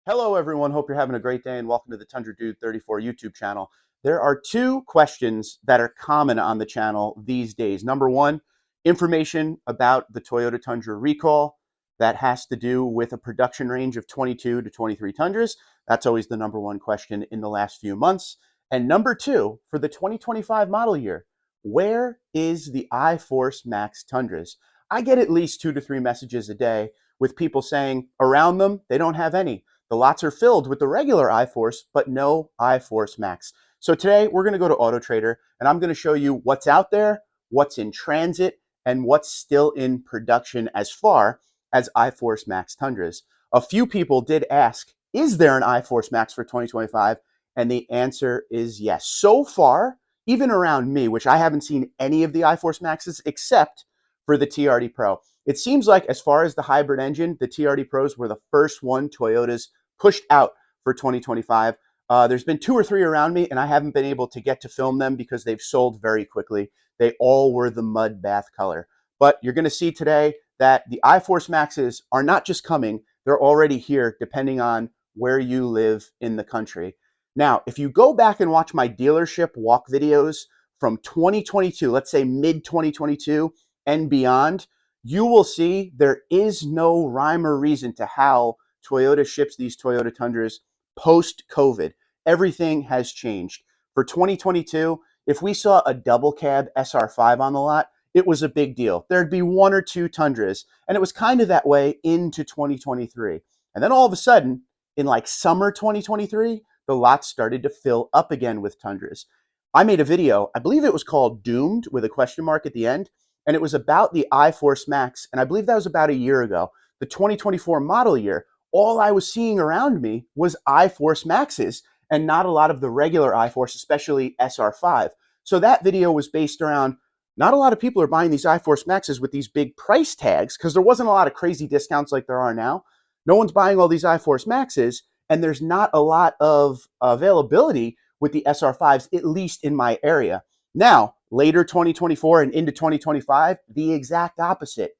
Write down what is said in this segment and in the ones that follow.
Hello, everyone. Hope you're having a great day and welcome to the Tundra Dude 34 YouTube channel. There are two questions that are common on the channel these days. Number one, information about the Toyota Tundra recall that has to do with a production range of 22 to 23 Tundras. That's always the number one question in the last few months. And number two, for the 2025 model year, where is the Iforce Max Tundras? I get at least 2 to 3 messages a day with people saying around them, they don't have any. The lots are filled with the regular Iforce, but no Iforce Max. So today we're going to go to Auto Trader and I'm going to show you what's out there, what's in transit, and what's still in production as far as Iforce Max Tundras. A few people did ask, is there an Iforce Max for 2025? And the answer is yes. So far, even around me, which I haven't seen any of the Iforce Maxes except for the TRD Pro. It seems like as far as the hybrid engine, the TRD Pros were the first one Toyota's pushed out for 2025. There's been 2 or 3 around me, and I haven't been able to get to film them because they've sold very quickly. They all were the mud bath color. But you're going to see today that the Iforce Maxes are not just coming, they're already here depending on where you live in the country. Now, if you go back and watch my dealership walk videos from 2022, let's say mid-2022 and beyond, you will see there is no rhyme or reason to how Toyota ships these Toyota Tundras post-COVID. Everything has changed. For 2022, if we saw a double cab SR5 on the lot, it was a big deal. There'd be 1 or 2 Tundras, and it was kind of that way into 2023. And then all of a sudden, in like summer 2023, the lot started to fill up again with Tundras. I made a video, I believe it was called Doomed with a question mark at the end, and it was about the Iforce Max, and I believe that was about a year ago. The 2024 model year, all I was seeing around me was Iforce Maxes and not a lot of the regular Iforce, especially SR5. So that video was based around not a lot of people are buying these Iforce Maxes with these big price tags because there wasn't a lot of crazy discounts like there are now. No one's buying all these Iforce Maxes, and there's not a lot of availability with the SR5s, at least in my area. Now, later 2024 and into 2025, the exact opposite.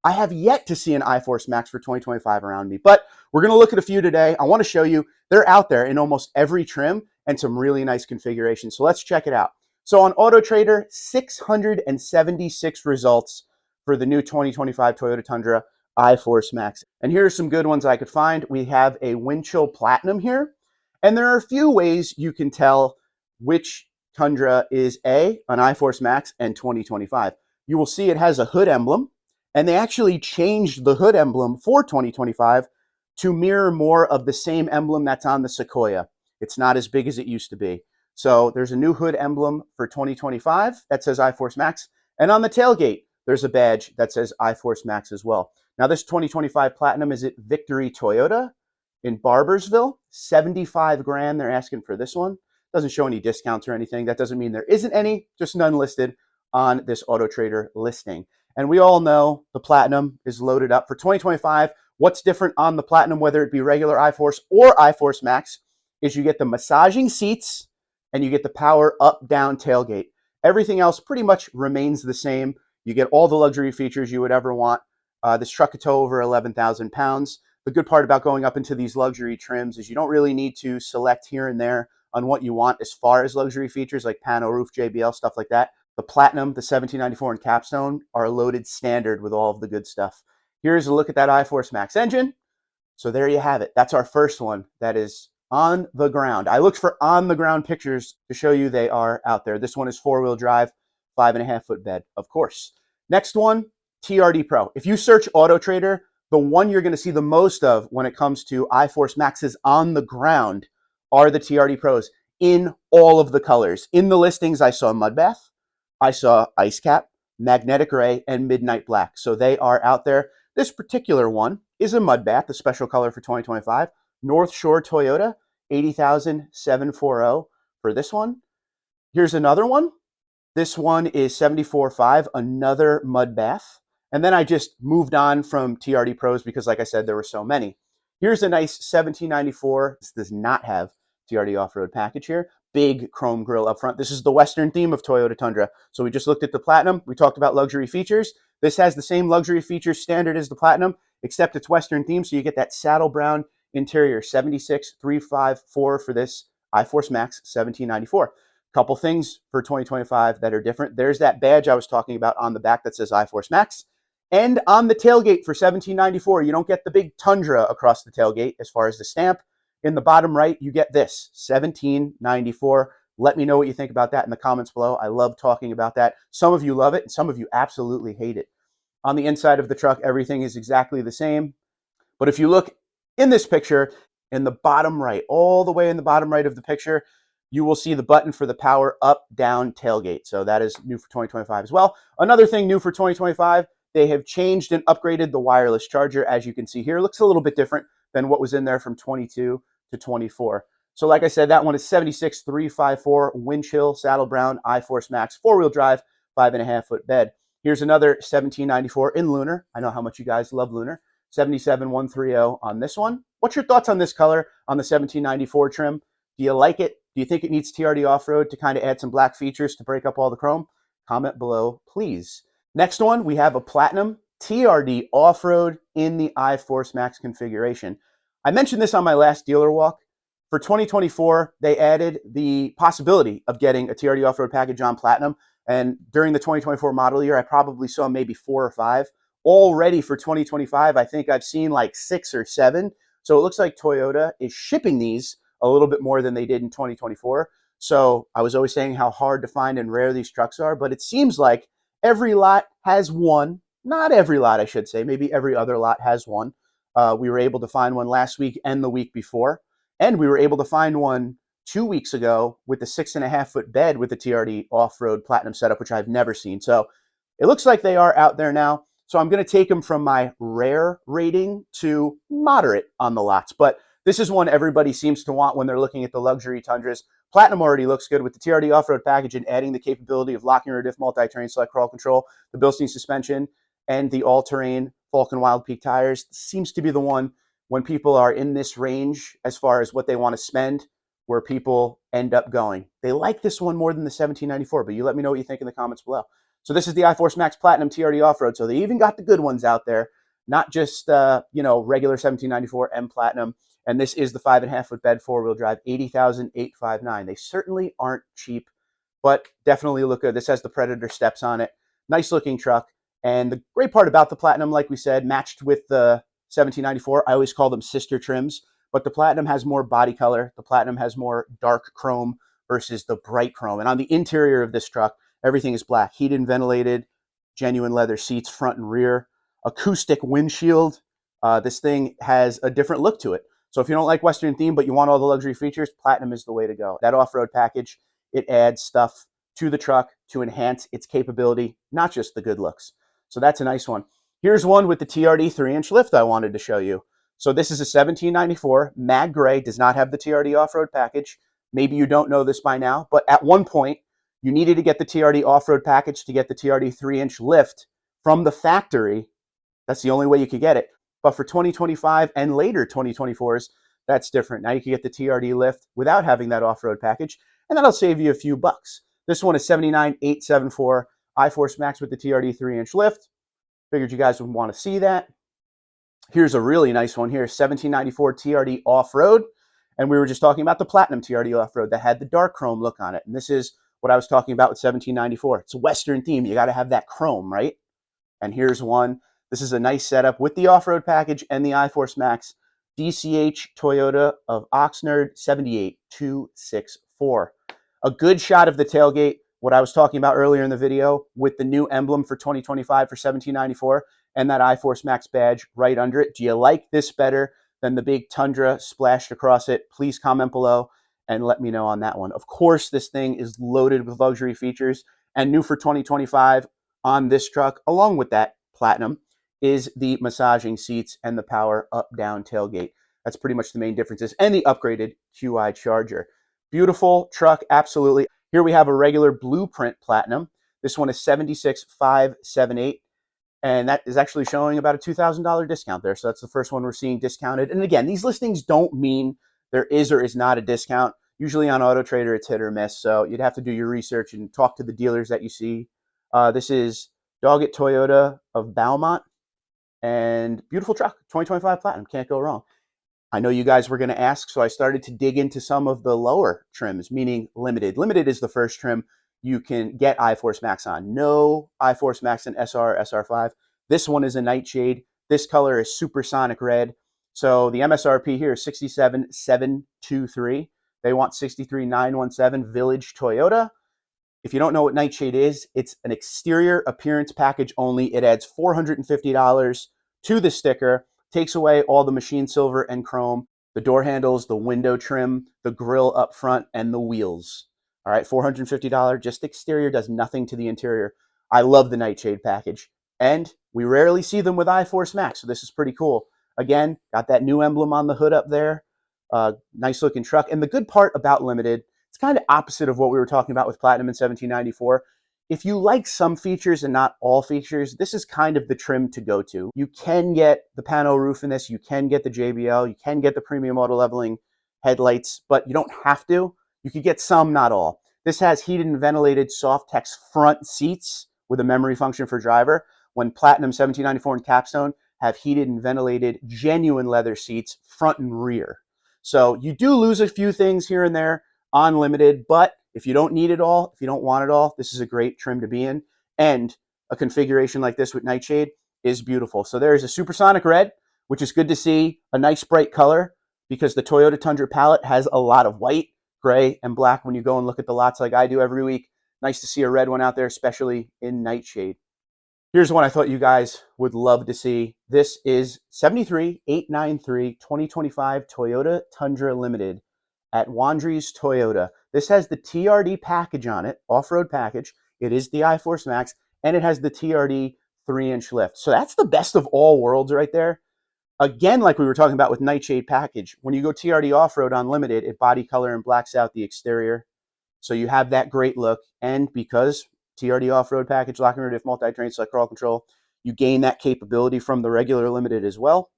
I have yet to see an Iforce Max for 2025 around me, but we're going to look at a few today. I want to show you they're out there in almost every trim and some really nice configurations. So let's check it out. So on Auto Trader, 676 results for the new 2025 Toyota Tundra Iforce Max. And here are some good ones I could find. We have a Windshield Platinum here, and there are a few ways you can tell which Tundra is an Iforce Max and 2025. You will see it has a hood emblem, and they actually changed the hood emblem for 2025 to mirror more of the same emblem that's on the Sequoia. It's not as big as it used to be. So there's a new hood emblem for 2025 that says Iforce Max, and on the tailgate, there's a badge that says Iforce Max as well. Now this 2025 Platinum is at Victory Toyota in Barbersville, 75 grand they're asking for this one. Doesn't show any discounts or anything. That doesn't mean there isn't any, just none listed on this Auto Trader listing. And we all know the Platinum is loaded up for 2025. What's different on the Platinum, whether it be regular Iforce or Iforce Max, is you get the massaging seats and you get the power up-down tailgate. Everything else pretty much remains the same. You get all the luxury features you would ever want. This truck could tow over 11,000 pounds. The good part about going up into these luxury trims is you don't really need to select here and there on what you want as far as luxury features like pano roof, JBL, stuff like that. The Platinum, the 1794, and Capstone are loaded standard with all of the good stuff. Here's a look at that Iforce Max engine. So there you have it. That's our first one that is on the ground. I looked for on-the-ground pictures to show you they are out there. This one is 4-wheel drive, 5.5-foot bed, of course. Next one, TRD Pro. If you search Auto Trader, the one you're going to see the most of when it comes to Iforce Maxes on the ground are the TRD Pros in all of the colors. In the listings, I saw Mudbath, I saw Ice Cap, Magnetic Gray, and Midnight Black. So they are out there. This particular one is a Mudbath, a special color for 2025. North Shore Toyota, 80,740 for this one. Here's another one. This one is 74.5, another Mudbath. And then I just moved on from TRD Pros because, like I said, there were so many. Here's a nice 1794. This does not have TRD off-road package here. Big chrome grille up front. This is the Western theme of Toyota Tundra. So we just looked at the Platinum. We talked about luxury features. This has the same luxury features standard as the Platinum, except it's Western theme. So you get that saddle brown Interior 76354 for this iForce Max 1794. Couple things for 2025 that are different. There's that badge I was talking about on the back that says iForce Max. And on the tailgate for 1794, you don't get the big Tundra across the tailgate as far as the stamp. In the bottom right, you get this 1794. Let me know what you think about that in the comments below. I love talking about that. Some of you love it, and some of you absolutely hate it. On the inside of the truck, everything is exactly the same. But if you look in this picture, in the bottom right, all the way in the bottom right of the picture, you will see the button for the power up, down tailgate. So that is new for 2025 as well. Another thing new for 2025, they have changed and upgraded the wireless charger. As you can see here, it looks a little bit different than what was in there from 22 to 24. So like I said, that one is 76354 wind chill, saddle brown, iForce Max, 4-wheel drive, 5.5-foot bed. Here's another 1794 in Lunar. I know how much you guys love Lunar. 77130 on this one. What's your thoughts on this color on the 1794 trim? Do you like it? Do you think it needs TRD off-road to kind of add some black features to break up all the chrome? Comment below, please. Next one, we have a Platinum TRD off-road in the iForce Max configuration. I mentioned this on my last dealer walk. For 2024, they added the possibility of getting a TRD off-road package on Platinum. And during the 2024 model year, I probably saw maybe 4 or 5. Already for 2025, I think I've seen like 6 or 7. So it looks like Toyota is shipping these a little bit more than they did in 2024. So I was always saying how hard to find and rare these trucks are, but it seems like every lot has one. Not every lot, I should say. Maybe every other lot has one. We were able to find one last week and the week before. And we were able to find one 2 weeks ago with the 6.5-foot bed with the TRD off-road Platinum setup, which I've never seen. So it looks like they are out there now. So I'm going to take them from my rare rating to moderate on the lots. But this is one everybody seems to want when they're looking at the luxury Tundras. Platinum already looks good with the TRD off-road package and adding the capability of locking rear diff multi-terrain select crawl control, the Bilstein suspension, and the all-terrain Falcon Wild Peak tires. Seems to be the one when people are in this range as far as what they want to spend, where people end up going. They like this one more than the 1794, but you let me know what you think in the comments below. So this is the iForce Max Platinum TRD Off-Road. So they even got the good ones out there, not just regular 1794 M Platinum. And this is the 5.5-foot bed 4-wheel drive, 80,859. They certainly aren't cheap, but definitely look good. This has the Predator steps on it. Nice looking truck. And the great part about the Platinum, like we said, matched with the 1794. I always call them sister trims, but the Platinum has more body color. The Platinum has more dark chrome versus the bright chrome. And on the interior of this truck, everything is black. Heated and ventilated, genuine leather seats, front and rear, acoustic windshield. This thing has a different look to it. So if you don't like Western theme, but you want all the luxury features, Platinum is the way to go. That off-road package, it adds stuff to the truck to enhance its capability, not just the good looks. So that's a nice one. Here's one with the TRD 3-inch lift I wanted to show you. So this is a 1794. Mag Gray does not have the TRD off-road package. Maybe you don't know this by now, but at one point, you needed to get the TRD off-road package to get the TRD 3-inch lift from the factory. That's the only way you could get it. But for 2025 and later 2024s, that's different. Now you can get the TRD lift without having that off-road package, and that'll save you a few bucks. This one is 79,874 iForce Max with the TRD 3-inch lift. Figured you guys would want to see that. Here's a really nice one here, 1794 TRD off-road. And we were just talking about the Platinum TRD off-road that had the dark chrome look on it. And this is what I was talking about with 1794. It's a Western theme. You got to have that chrome, right? And here's one. This is a nice setup with the off-road package and the iForce Max. DCH Toyota of Oxnard 78264. A good shot of the tailgate, what I was talking about earlier in the video with the new emblem for 2025 for 1794 and that iForce Max badge right under it. Do you like this better than the big Tundra splashed across it? Please comment below and let me know on that one. Of course, this thing is loaded with luxury features, and new for 2025 on this truck, along with that Platinum, is the massaging seats and the power up-down tailgate. That's pretty much the main differences, and the upgraded QI charger. Beautiful truck, absolutely. Here we have a regular blueprint Platinum. This one is 76,578, and that is actually showing about a $2,000 discount there. So that's the first one we're seeing discounted. And again, these listings don't mean there is or is not a discount. Usually on Auto Trader, it's hit or miss. So you'd have to do your research and talk to the dealers that you see. This is Doggett Toyota of Beaumont. And beautiful truck, 2025 Platinum, can't go wrong. I know you guys were going to ask, so I started to dig into some of the lower trims, meaning limited. Limited is the first trim you can get iForce Max on. No iForce Max in SR, SR5. This one is a nightshade. This color is supersonic red. So the MSRP here is 67,723. They want 63,917. Village Toyota. If you don't know what Nightshade is, it's an exterior appearance package only. It adds $450 to the sticker, takes away all the machine silver and chrome, the door handles, the window trim, the grille up front, and the wheels. All right, $450, just exterior, does nothing to the interior. I love the Nightshade package. And we rarely see them with iForce Max, so this is pretty cool. Again, got that new emblem on the hood up there. Nice looking truck. And the good part about Limited, it's kind of opposite of what we were talking about with Platinum in 1794. If you like some features and not all features, this is kind of the trim to go to. You can get the pano roof in this, you can get the JBL, you can get the premium auto leveling headlights, but you don't have to. You could get some, not all. This has heated and ventilated Softex front seats with a memory function for driver, when Platinum 1794 and Capstone have heated and ventilated genuine leather seats front and rear. So you do lose a few things here and there on Limited, but if you don't need it all, if you don't want it all, this is a great trim to be in. And a configuration like this with Nightshade is beautiful. So there's a supersonic red, which is good to see, a nice bright color, because the Toyota Tundra palette has a lot of white, gray, and black when you go and look at the lots like I do every week. Nice to see a red one out there, especially in Nightshade. Here's one I thought you guys would love to see. This is 73893 2025 Toyota Tundra Limited at Wandry's Toyota. This has the TRD package on it, off-road package. It is the iForce Max, and it has the TRD 3-inch lift. So that's the best of all worlds right there. Again, like we were talking about with Nightshade package, when you go TRD off-road on Limited, it body color and blacks out the exterior. So you have that great look, and because TRD off-road package, locking rear diff, multi-terrain, select crawl control, you gain that capability from the regular Limited as well.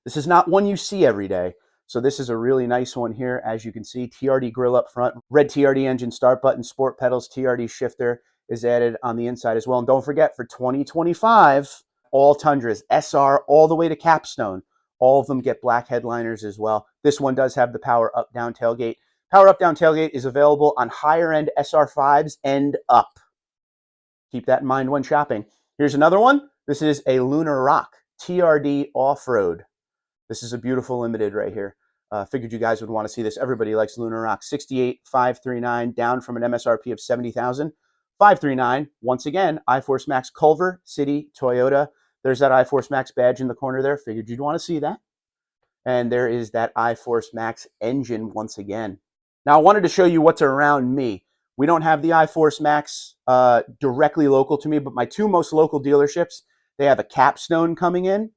This is not one you see every day. So this is a really nice one here. As you can see, TRD grille up front, red TRD engine start button, sport pedals, TRD shifter is added on the inside as well. And don't forget, for 2025, all Tundras, SR all the way to Capstone, all of them get black headliners as well. This one does have the power up-down tailgate. Power up-down tailgate is available on higher-end SR5s and up. Keep that in mind when shopping. Here's another one. This is a Lunar Rock TRD off-road. This is a beautiful Limited right here. Figured you guys would want to see this. Everybody likes Lunar Rock. 68,539, down from an MSRP of 70,539. Once again, iForce Max Culver City Toyota. There's that iForce Max badge in the corner there. Figured you'd want to see that. And there is that iForce Max engine once again. Now, I wanted to show you what's around me. We don't have the iForce Max directly local to me, but my two most local dealerships, they have a Capstone coming in.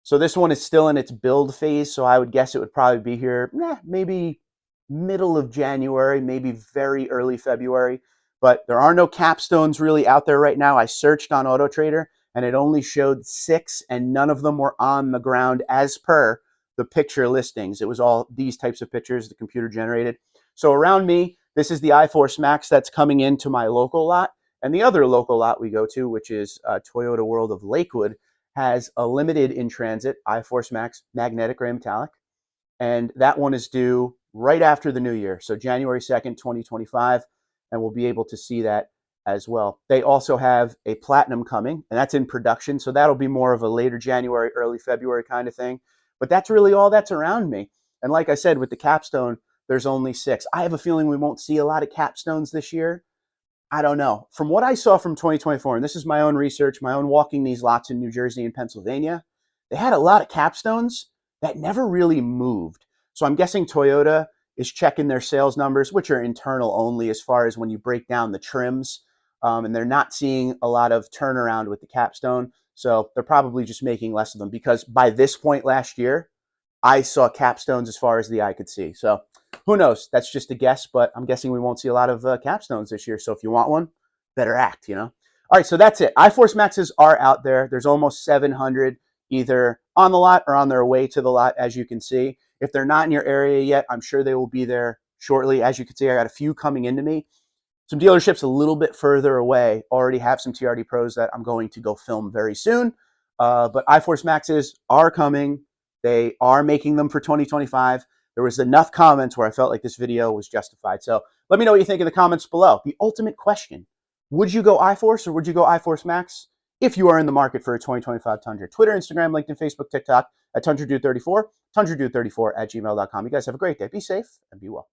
So this one is still in its build phase, so I would guess it would probably be here maybe middle of January, maybe very early February. But there are no Capstones really out there right now. I searched on AutoTrader, and it only showed 6, and none of them were on the ground as per the picture listings. It was all these types of pictures, the computer generated. So around me, this is the iForce Max that's coming into my local lot. And the other local lot we go to, which is Toyota World of Lakewood, has a Limited in transit, iForce Max magnetic gray metallic. And that one is due right after the new year. So January 2nd, 2025. And we'll be able to see that as well. They also have a Platinum coming, and that's in production. So that'll be more of a later January, early February kind of thing. But that's really all that's around me. And like I said, with the Capstone, there's only 6. I have a feeling we won't see a lot of Capstones this year. I don't know. From what I saw from 2024, and this is my own research, my own walking these lots in New Jersey and Pennsylvania, they had a lot of Capstones that never really moved. So I'm guessing Toyota is checking their sales numbers, which are internal only as far as when you break down the trims, and they're not seeing a lot of turnaround with the Capstone. So they're probably just making less of them, because by this point last year, I saw Capstones as far as the eye could see. So who knows? That's just a guess, but I'm guessing we won't see a lot of Capstones this year. So if you want one, better act, you know? All right, so that's it. iForce Maxes are out there. There's almost 700 either on the lot or on their way to the lot, as you can see. If they're not in your area yet, I'm sure they will be there shortly. As you can see, I got a few coming into me. Some dealerships a little bit further away already have some TRD Pros that I'm going to go film very soon. But iForce Maxes are coming. They are making them for 2025. There was enough comments where I felt like this video was justified. So let me know what you think in the comments below. The ultimate question, would you go Iforce or would you go Iforce Max if you are in the market for a 2025 Tundra? Twitter, Instagram, LinkedIn, Facebook, TikTok at TundraDude34, TundraDude34 at gmail.com. You guys have a great day. Be safe and be well.